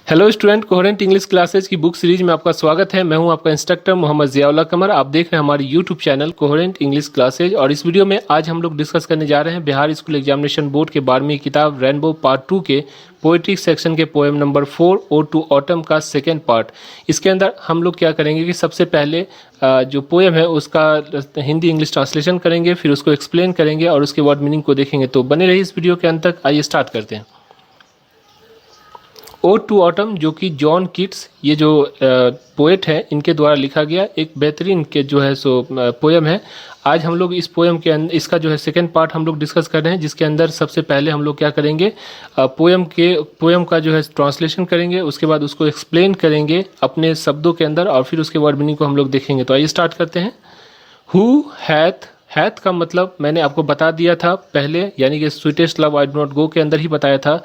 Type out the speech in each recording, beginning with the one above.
Hello student, coherent English classes की book series में आपका स्वागत है। मैं हूं आपका इंस्ट्रक्टर मोहम्मद ज़ियाउल्लाह कमर। आप देख रहे हैं हमारी YouTube channel coherent English classes. और इस वीडियो में आज हम लोग डिस्कस करने जा रहे हैं बिहार स्कूल एग्जामिनेशन बोर्ड के 12वीं किताब रेनबो पार्ट 2 के पोएट्री सेक्शन के poem number 4 ode to autumn का सेकेंड पार्ट। इसके अंदर हम लोग क्या करेंगे कि सबसे पहले जो पोएम है उसका हिंदी इंग्लिश ट्रांसलेशन करेंगे, फिर उसको एक्सप्लेन करेंगे और उसके वर्ड मीनिंग को देखेंगे। तो बने रहिए इस वीडियो के अंत तक। आइए स्टार्ट करते हैं। ओड टू ऑटम, जो कि जॉन कीट्स ये जो पोएट है इनके द्वारा लिखा गया एक बेहतरीन के जो है सो पोएम है। आज हम लोग इस पोएम के अंदर इसका जो है सेकेंड पार्ट हम लोग डिस्कस कर रहे हैं, जिसके अंदर सबसे पहले हम लोग क्या करेंगे, पोएम का जो है ट्रांसलेशन करेंगे, उसके बाद उसको एक्सप्लेन करेंगे अपने शब्दों के अंदर और फिर उसके वर्ड मीनिंग को हम लोग देखेंगे। तो आइए स्टार्ट करते हैं। हु हैथ, हैथ का मतलब मैंने आपको बता दिया था पहले, यानी कि sweetest love I do not go के अंदर ही बताया था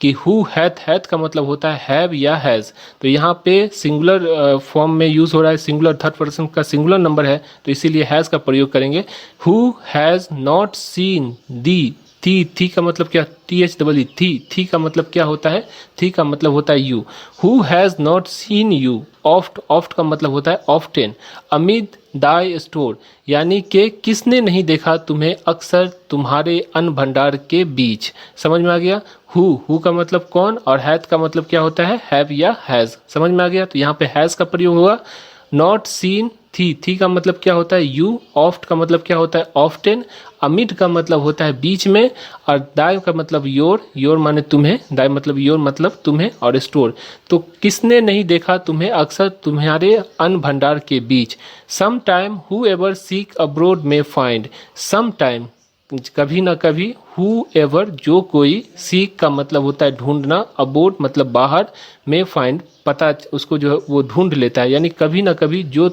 कि हु हैथ, हैथ का मतलब होता है हैव या हैज़। तो यहाँ पे सिंगुलर फॉर्म में यूज़ हो रहा है, सिंगुलर थर्ड पर्सन का सिंगुलर नंबर है, तो इसीलिए हैज़ का प्रयोग करेंगे। हु हैज़ नॉट सीन दी, थी का मतलब क्या, THEE, थी का मतलब क्या होता है, थी का मतलब होता है you. Who has not seen you oft, oft का मतलब होता है ऑफ्टेन। अमिद दाई स्टोर, यानी कि किसने नहीं देखा तुम्हें अक्सर तुम्हारे अन्न भंडार के बीच। समझ में आ गया। हु का मतलब कौन और हैथ का मतलब क्या होता है, हैव या हैज़। समझ में आ गया। तो यहाँ पे हैज़ का प्रयोग होगा। नॉट सीन, थी का मतलब क्या होता है यू, ऑफ्ट का मतलब क्या होता है ऑफ्टेन, अमिड का मतलब होता है बीच में, और दाई का मतलब योर माने तुम्हें, दाई मतलब योर मतलब तुम्हें, और स्टोर तो किसने नहीं देखा तुम्हें अक्सर तुम्हारे अन्न भंडार के बीच। Some time whoever seek abroad may find, some time कभी ना कभी, हु एवर जो कोई, सीक का मतलब होता है ढूंढना, अबोर्ड मतलब बाहर, में फाइंड पता उसको जो है वो ढूंढ लेता है, यानी कभी ना कभी जो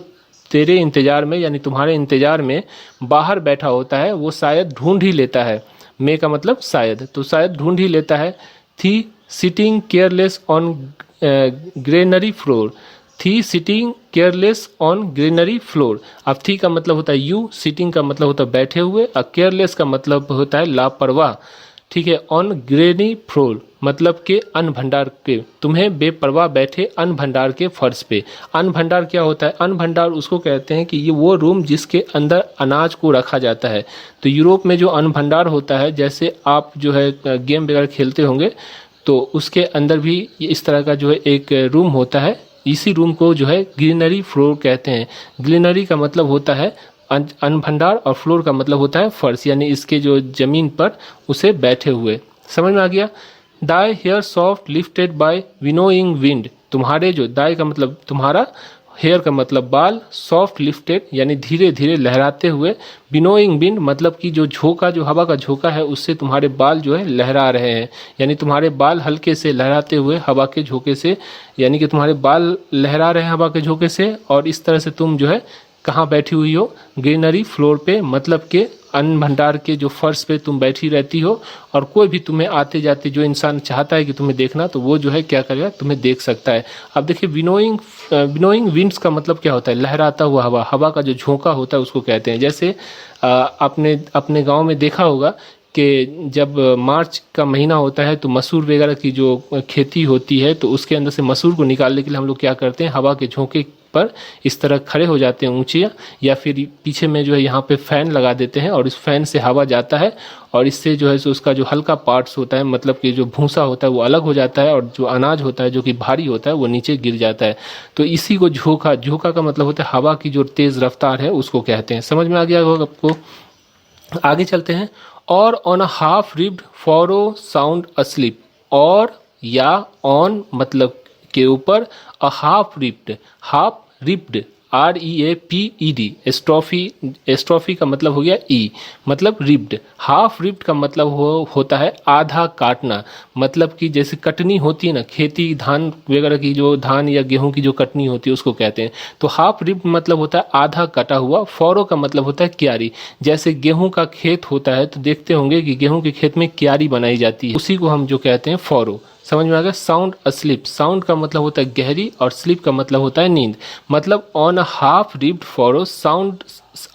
तेरे इंतजार में यानी तुम्हारे इंतजार में बाहर बैठा होता है वो शायद ढूंढ ही लेता है। मे का मतलब शायद, तो शायद ढूंढ ही लेता है। Thee sitting careless on granary floor, thee sitting careless on greenery floor. अब थी का मतलब होता है यू, सिटिंग का मतलब होता है बैठे हुए, और केयरलेस का मतलब होता है लापरवाह। ठीक है। ऑन ग्रेनी फ्लोर मतलब के अन्न भंडार के, तुम्हें बेपरवाह बैठे अन्न भंडार के फर्श पे। अन्न भंडार क्या होता है, अन्न भंडार उसको कहते हैं कि ये वो रूम जिसके अंदर अनाज को रखा जाता है। तो यूरोप में जो अन्न भंडार होता है, जैसे आप जो है गेम वगैरह खेलते होंगे तो उसके अंदर भी इस तरह का जो है एक रूम होता है, इसी रूम को जो है ग्रीनरी फ्लोर कहते हैं। ग्रीनरी का मतलब होता है अन्न भंडार और फ्लोर का मतलब होता है फर्श, यानी इसके जो जमीन पर उसे बैठे हुए। समझ में आ गया। Thy hair soft lifted by winnowing wind, तुम्हारे जो, दाई का मतलब तुम्हारा, हेयर का मतलब बाल, सॉफ्ट लिफ्टेड यानी धीरे धीरे लहराते हुए, विनोइंग विंड मतलब कि जो झोंका, जो हवा का झोंका है उससे तुम्हारे बाल जो है लहरा रहे हैं, यानी तुम्हारे बाल हल्के से लहराते हुए हवा के झोंके से, यानी कि तुम्हारे बाल लहरा रहे हैं हवा के झोंके से, और इस तरह से तुम जो है कहाँ बैठी हुई हो, ग्रीनरी फ्लोर पे, मतलब के अन्न भंडार के जो फर्श पे तुम बैठी रहती हो, और कोई भी तुम्हें आते जाते जो इंसान चाहता है कि तुम्हें देखना, तो वो जो है क्या करेगा, तुम्हें देख सकता है। अब देखिए विनोइंग विंड्स का मतलब क्या होता है, लहराता हुआ हवा, हवा का जो झोंका होता है उसको कहते हैं। जैसे आपने अपने गांव में देखा होगा कि जब मार्च का महीना होता है तो मसूर वगैरह की जो खेती होती है, तो उसके अंदर से मसूर को निकालने के लिए हम लोग क्या करते हैं, हवा के झोंके पर इस तरह खड़े हो जाते हैं ऊंचे, या फिर पीछे में जो है यहाँ पे फैन लगा देते हैं और इस फैन से हवा जाता है, और इससे जो है सो उसका जो हल्का पार्ट्स होता है, मतलब कि जो भूसा होता है वो अलग हो जाता है, और जो अनाज होता है जो कि भारी होता है वो नीचे गिर जाता है। तो इसी को झोंका का मतलब होता है हवा की जो तेज़ रफ्तार है उसको कहते हैं। समझ में आ गया होगा आपको। आगे चलते हैं। और on a half ribbed furrow sound asleep, और या ऑन मतलब के ऊपर, a half ripped REAPED, apostrophe का मतलब हो गया ई, मतलब रिप्ड। हाफ रिप्ड का मतलब होता है आधा काटना, मतलब कि जैसे कटनी होती है ना, खेती धान वगैरह की, जो धान या गेहूं की जो कटनी होती है उसको कहते हैं। तो हाफ रिप्ड मतलब होता है आधा कटा हुआ। फॉरो का मतलब होता है क्यारी, जैसे गेहूं का खेत होता है तो देखते होंगे कि गेहूं के खेत में क्यारी बनाई जाती है, उसी को हम जो कहते हैं फॉरो। समझ में आ गया। साउंड अस्लीप, साउंड का मतलब होता है गहरी, और स्लीप का मतलब होता है नींद। मतलब on a half ribbed furrow sound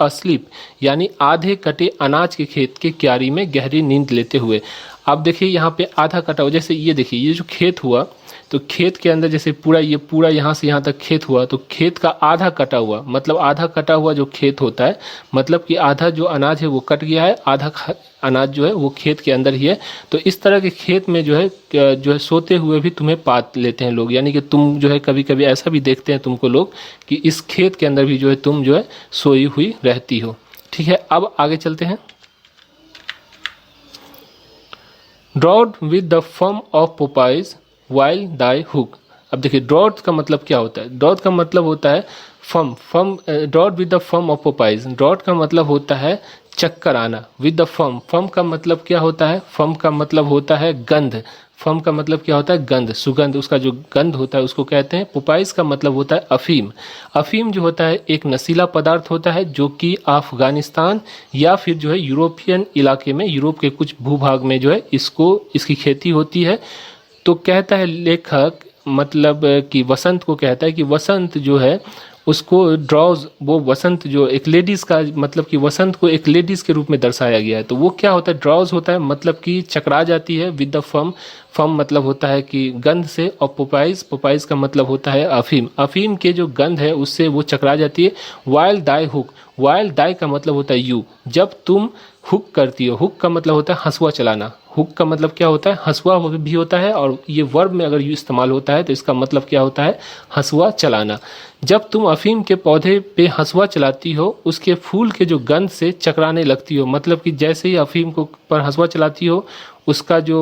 asleep, यानी आधे कटे अनाज के खेत के क्यारी में गहरी नींद लेते हुए। अब देखिए यहाँ पे आधा कटा हुआ, जैसे ये देखिए ये जो खेत हुआ, तो खेत के अंदर जैसे पूरा यहाँ से यहाँ तक खेत हुआ, तो खेत का आधा कटा हुआ, मतलब आधा कटा हुआ जो खेत होता है, मतलब कि आधा जो अनाज है वो कट गया है, आधा अनाज जो है वो खेत के अंदर ही है। तो इस तरह के खेत में जो है सोते हुए भी तुम्हें पात लेते हैं लोग, यानी कि तुम जो है कभी कभी ऐसा भी देखते हैं तुमको लोग कि इस खेत के अंदर भी जो है तुम जो है सोई हुई रहती हो। ठीक है, अब आगे चलते हैं। Drowsed with the fume of poppies while thy hook. अब देखिए ड्रॉड का मतलब क्या होता है। ड्रॉड का मतलब होता है fume drowsed with the fume of poppies. Drowsed का मतलब होता है चक्कर आना। विद द फर्म का मतलब क्या होता है, फर्म का मतलब होता है गंध। फर्म का मतलब क्या होता है, गंध, सुगंध, उसका जो गंध होता है उसको कहते हैं। पोपाइज का मतलब होता है अफीम। अफीम जो होता है एक नशीला पदार्थ होता है जो कि अफगानिस्तान या फिर जो है यूरोपियन इलाके में, यूरोप के कुछ भूभाग में जो है इसकी खेती होती है। तो कहता है लेखक, मतलब कि वसंत को कहता है कि वसंत जो है उसको ड्रॉज, वो वसंत जो एक लेडीज़ का, मतलब कि वसंत को एक लेडीज़ के रूप में दर्शाया गया है। तो वो क्या होता है, ड्रॉज होता है मतलब कि चकरा जाती है। विद द फर्म, फर्म मतलब होता है कि गंध से, और पोपाइज का मतलब होता है अफीम। अफीम के जो गंध है उससे वो चकरा जाती है। While thy hook, while thy का मतलब होता है यू, जब तुम हुक करती हो। हुक का मतलब होता है हंसुआ चलाना। हुक का मतलब क्या होता है, हंसुआ भी होता है, और ये वर्ब में अगर इस्तेमाल होता है तो इसका मतलब क्या होता है, हंसुआ चलाना। जब तुम अफीम के पौधे पे हंसुआ चलाती हो, उसके फूल के जो गंध से चकराने लगती हो, मतलब कि जैसे ही अफीम को पर हंसुआ चलाती हो, उसका जो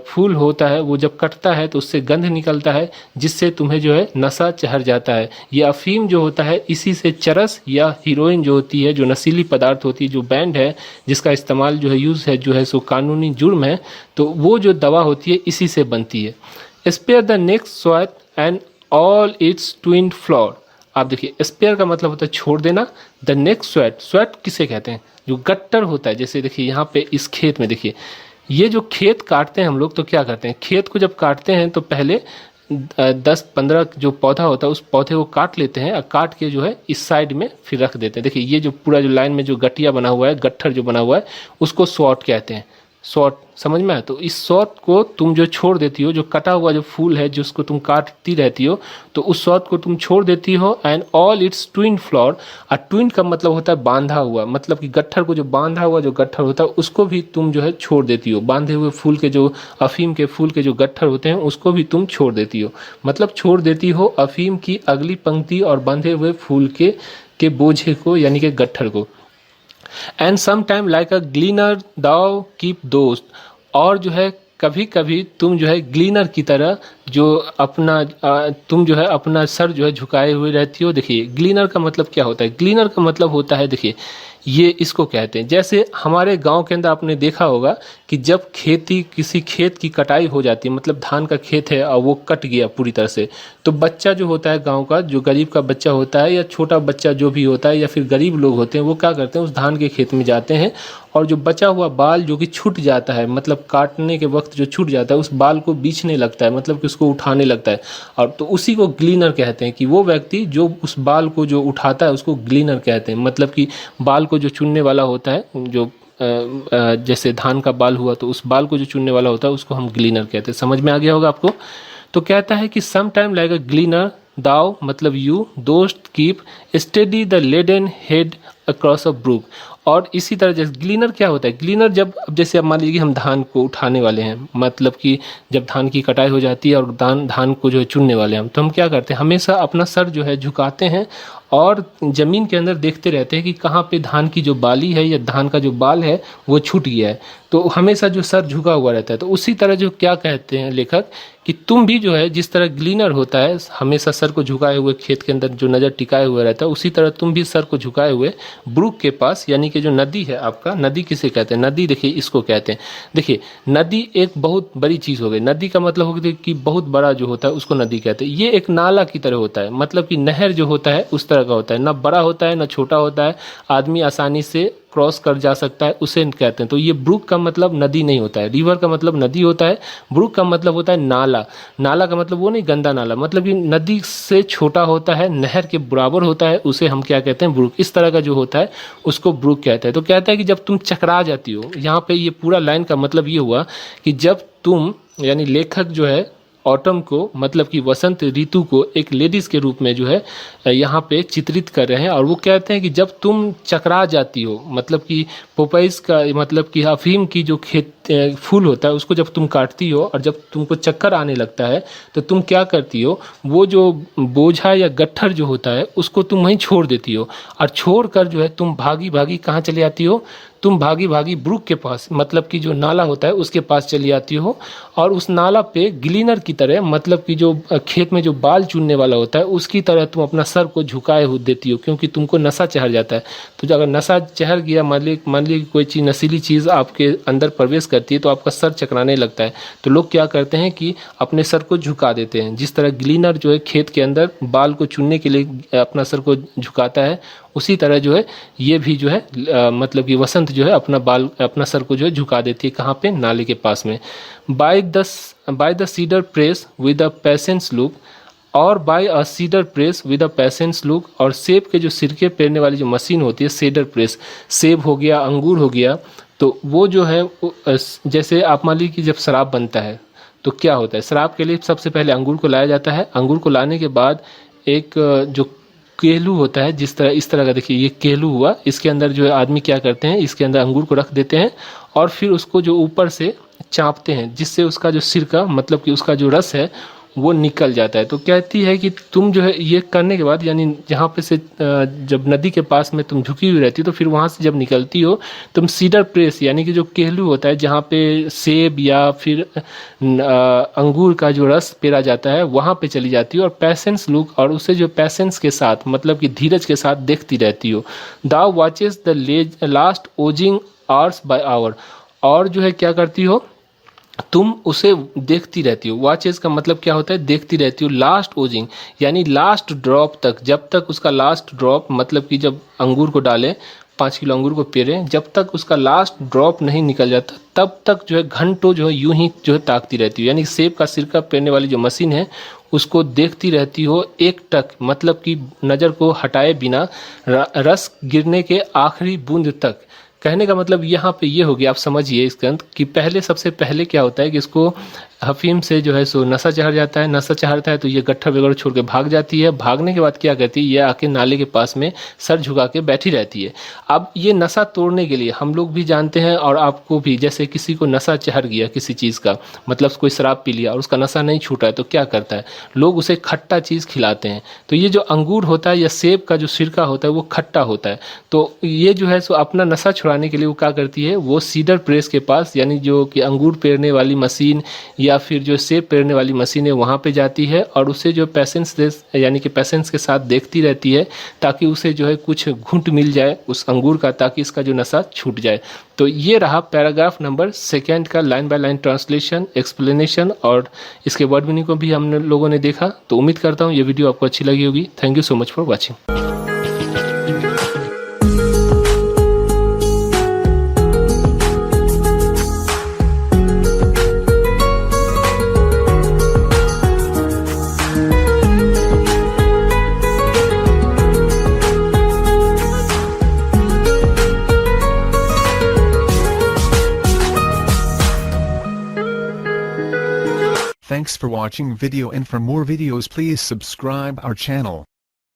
फूल होता है वो जब कटता है तो उससे गंध निकलता है, जिससे तुम्हें जो है नशा चढ़ जाता है। ये अफीम जो होता है इसी से चरस या हीरोइन जो होती है, जो नशीली पदार्थ होती है, जो बैंड है जिसका इस्तेमाल जो है यूज़ है जो है सो कानूनी जुर्म है, तो वो जो दवा होती है इसी से बनती है। Spare the next swath and all its twin flower. आप देखिए स्पेयर का मतलब होता है छोड़ देना। द नेक्स्ट स्वैट, स्वैट किसे कहते हैं, जो गट्टर होता है। जैसे देखिए यहाँ पे इस खेत में देखिए, ये जो खेत काटते हैं हम लोग तो क्या करते हैं, खेत को जब काटते हैं तो पहले 10-15 जो पौधा होता है उस पौधे को काट लेते हैं, और काट के जो है इस साइड में फिर रख देते हैं। देखिए ये जो पूरा जो लाइन में जो गठिया बना हुआ है, गट्ठर जो बना हुआ है, उसको स्वॉट कहते हैं। शॉर्ट समझ में आया। तो इस शॉर्ट को तुम जो छोड़ देती हो, जो कटा हुआ जो फूल है जिसको तुम काटती रहती हो, तो उस शॉर्ट को तुम छोड़ देती हो। And all its twin flower, और ट्विन का मतलब होता है बांधा हुआ, मतलब कि गट्ठर को जो बांधा हुआ जो गट्ठर होता है उसको भी तुम जो है छोड़ देती हो। बांधे हुए फूल के जो अफीम के फूल के जो गट्ठर होते हैं उसको भी तुम छोड़ देती हो, मतलब छोड़ देती हो अफीम की अगली पंक्ति और बांधे हुए फूल के बोझे को, यानी कि गट्ठर को। And some time like a gleaner thou keep dost, और जो है कभी कभी तुम जो है ग्लीनर की तरह जो तुम जो है अपना सर जो है झुकाए हुए रहती हो। देखिए ग्लीनर का मतलब क्या होता है, ग्लीनर का मतलब होता है, देखिए ये इसको कहते हैं, जैसे हमारे गांव के अंदर आपने देखा होगा कि जब किसी खेत की कटाई हो जाती है, मतलब धान का खेत है और वो कट गया पूरी तरह से, तो बच्चा जो होता है गांव का, जो गरीब का बच्चा होता है या छोटा बच्चा जो भी होता है या फिर गरीब लोग होते हैं, वो क्या करते हैं, उस धान के खेत में जाते हैं और जो बचा हुआ बाल जो कि छूट जाता है, मतलब काटने के वक्त जो छूट जाता है, उस बाल को बीछने लगता है, मतलब कि उसको उठाने लगता है, और तो उसी को ग्लीनर कहते हैं। कि वो व्यक्ति जो उस बाल को जो उठाता है उसको ग्लीनर कहते हैं। मतलब कि बाल को जो चुनने वाला होता है, जो जैसे धान का बाल हुआ तो उस बाल को जो चुनने वाला होता है उसको हम ग्लीनर कहते हैं। समझ में आ गया होगा आपको। तो कहता है कि सम टाइम लाइक अ ग्लीनर दाउ, मतलब you dost keep steady the laden head across a brook. और इसी तरह जैसे ग्लीनर क्या होता है, ग्लीनर जब जैसे अब मान लीजिए हम धान को उठाने वाले हैं, मतलब कि जब धान की कटाई हो जाती है और धान को जो है चुनने वाले हैं, तो हम क्या करते हैं, हमेशा अपना सर जो है झुकाते हैं और ज़मीन के अंदर देखते रहते हैं कि कहाँ पे धान की जो बाली है या धान का जो बाल है वो छूट गया है। तो हमेशा जो सर झुका हुआ रहता है। तो उसी तरह जो क्या कहते हैं लेखक कि तुम भी जो है जिस तरह ग्लीनर होता है हमेशा सर को झुकाए हुए खेत के अंदर जो नज़र टिकाए हुए रहता है, उसी तरह तुम भी सर को झुकाए हुए ब्रूक के पास, यानी कि जो नदी है आपका, नदी किसे कहते हैं, नदी देखिए इसको कहते हैं। देखिए नदी एक बहुत बड़ी चीज़ हो गई। नदी का मतलब हो गया कि बहुत बड़ा जो होता है उसको नदी कहते हैं। ये एक नाला की तरह होता है, मतलब कि नहर जो होता है उस तरह का होता है, ना बड़ा होता है ना छोटा होता है, आदमी आसानी से क्रॉस कर जा सकता है, उसे कहते हैं। तो ये ब्रूक का मतलब नदी नहीं होता है, रिवर का मतलब नदी होता है, ब्रूक का मतलब होता है नाला। नाला का मतलब वो नहीं गंदा नाला, मतलब कि नदी से छोटा होता है, नहर के बराबर होता है, उसे हम क्या कहते हैं, ब्रूक। इस तरह का जो होता है उसको ब्रूक कहते हैं। तो कहता है कि जब तुम चकरा जाती हो, यहाँ पे ये पूरा लाइन का मतलब ये हुआ कि जब तुम, यानी लेखक जो है ऑटम को मतलब कि वसंत ऋतु को एक लेडीज़ के रूप में जो है यहाँ पे चित्रित कर रहे हैं। और वो कहते हैं कि जब तुम चकरा जाती हो, मतलब कि पोपाइस का मतलब कि अफीम की जो फूल होता है उसको जब तुम काटती हो और जब तुमको चक्कर आने लगता है तो तुम क्या करती हो, वो जो बोझा या गट्ठर जो होता है उसको तुम वहीं छोड़ देती हो और छोड़ कर जो है तुम भागी भागी कहाँ चली आती हो, तुम भागी भागी ब्रुक के पास मतलब कि जो नाला होता है उसके पास चली आती हो। और उस नाला पे ग्लीनर की तरह मतलब कि जो खेत में जो बाल चुनने वाला होता है उसकी तरह तुम अपना सर को झुकाए हुए देती हो, क्योंकि तुमको नशा चढ़ जाता है। तो अगर नशा चढ़ गया, मान लीजिए कोई चीज़ नशीली चीज़ आपके अंदर प्रवेश करती है तो आपका सर चकराने लगता है। तो लोग क्या करते हैं कि अपने सर को झुका देते हैं। जिस तरह ग्लीनर जो है खेत के अंदर बाल को चुनने के लिए अपना सर को झुकाता है, उसी तरह जो है ये भी जो है मतलब कि वसंत जो है अपना सर को जो है झुका देती है। कहाँ पे? नाले के पास में। By the cider press with a patience look और by a cider press with a patience look. और सेब के जो सिरके पेरने वाली जो मशीन होती है सीडर प्रेस, सेब हो गया, अंगूर हो गया, तो वो जो है जैसे आप मान लीजिए कि जब शराब बनता है तो क्या होता है, शराब के लिए सबसे पहले अंगूर को लाया जाता है। अंगूर को लाने के बाद एक जो केलू होता है, इस तरह का देखिए ये केलू हुआ, इसके अंदर जो है आदमी क्या करते हैं, इसके अंदर अंगूर को रख देते हैं और फिर उसको जो ऊपर से चाँपते हैं जिससे उसका जो सिरका मतलब कि उसका जो रस है वो निकल जाता है। तो कहती है कि तुम जो है ये करने के बाद यानी जहाँ पे से जब नदी के पास में तुम झुकी हुई रहती हो तो फिर वहाँ से जब निकलती हो तुम सीडर प्रेस यानी कि जो केलू होता है जहाँ पे सेब या फिर अंगूर का जो रस पेरा जाता है वहाँ पे चली जाती हो और पेशेंस लुक और उसे जो पेशेंस के साथ मतलब कि धीरज के साथ देखती रहती हो। Thou watches the last oozing hours by hour. और जो है क्या करती हो, तुम उसे देखती रहती हो। वॉचेस का मतलब क्या होता है, देखती रहती हो। लास्ट ओजिंग यानी लास्ट ड्रॉप तक, जब तक उसका लास्ट ड्रॉप मतलब कि जब अंगूर को डालें 5 किलो अंगूर को पेरें, जब तक उसका लास्ट ड्रॉप नहीं निकल जाता तब तक जो है घंटों जो है यूं ही जो है ताकती रहती हो। यानी सेब का सिरका पेरने वाली जो मशीन है उसको देखती रहती हो एक टक मतलब कि नज़र को हटाए बिना रस गिरने के आखिरी बूंद तक। कहने का मतलब यहाँ पे ये हो गया, आप समझिए इसके अंत कि पहले सबसे पहले क्या होता है कि इसको हफीम से जो है सो नशा चढ़ जाता है। नशा चढ़ता है तो ये गट्ठर वगैरह छोड़ के भाग जाती है। भागने के बाद क्या करती है, ये आके नाले के पास में सर झुका के बैठी रहती है। अब ये नशा तोड़ने के लिए हम लोग भी जानते हैं और आपको भी, जैसे किसी को नशा चढ़ गया किसी चीज़ का, मतलब कोई शराब पी लिया और उसका नशा नहीं छूटा है तो क्या करता है, लोग उसे खट्टा चीज़ खिलाते हैं। तो ये जो अंगूर होता है या सेब का जो सिरका होता है वो खट्टा होता है। तो ये जो है सो अपना नशा छुड़ाने के लिए वो क्या करती है, वो सीडर प्रेस के पास यानी जो कि अंगूर पेरने वाली मशीन या फिर जो सेब पेरने वाली मशीन है वहाँ पे जाती है और उसे जो पेशेंस यानी कि पेशेंस के साथ देखती रहती है ताकि उसे जो है कुछ घूंट मिल जाए उस अंगूर का, ताकि इसका जो नशा छूट जाए। तो ये रहा पैराग्राफ नंबर 2 का line by line translation, explanation और इसके वर्ड मीनिंग को भी हम लोगों ने देखा। तो उम्मीद करता हूँ ये वीडियो आपको अच्छी लगी होगी। Thank you so much for watching. Thanks for watching video, and for more videos please subscribe our channel.